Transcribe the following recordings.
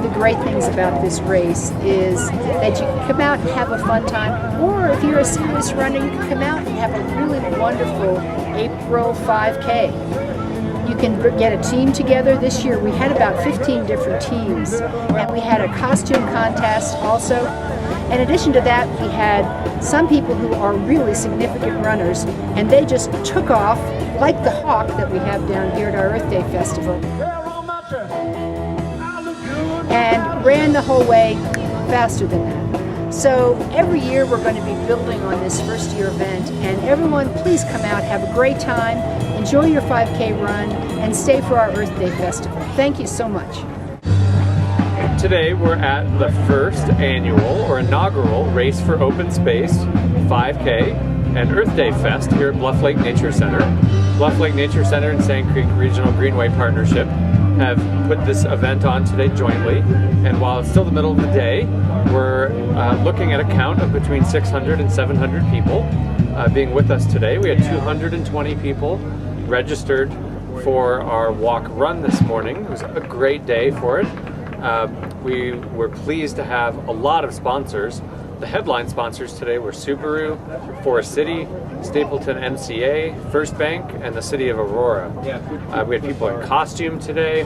the great things about this race is that you can come out and have a fun time, or if you're a serious runner, you can come out and have a really wonderful April 5K. You can get a team together. This year we had about 15 different teams, and we had a costume contest also. In addition to that, we had some people who are really significant runners, and they just took off like the hawk that we have down here at our Earth Day Festival, and ran the whole way faster than that. So every year we're going to be building on this first year event, and everyone please come out, have a great time, enjoy your 5K run, and stay for our Earth Day Festival. Thank you so much. Today we're at the first annual or inaugural Race for Open Space 5K and Earth Day Fest here at Bluff Lake Nature Center. Bluff Lake Nature Center and Sand Creek Regional Greenway Partnership have put this event on today jointly, and while it's still the middle of the day, we're looking at a count of between 600 and 700 people being with us today. We had 220 people registered for our walk run this morning. It was a great day for it. We were pleased to have a lot of sponsors. The headline sponsors today were Subaru, Forest City, Stapleton MCA, First Bank, and the City of Aurora. We had people in costume today.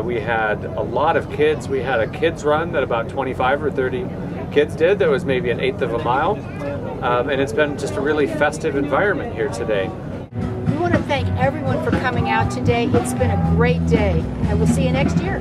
We had a lot of kids. We had a kids run that about 25 or 30 kids did. That was maybe an eighth of a mile. And it's been just a really festive environment here today. We want to thank everyone for coming out today. It's been a great day, and we'll see you next year.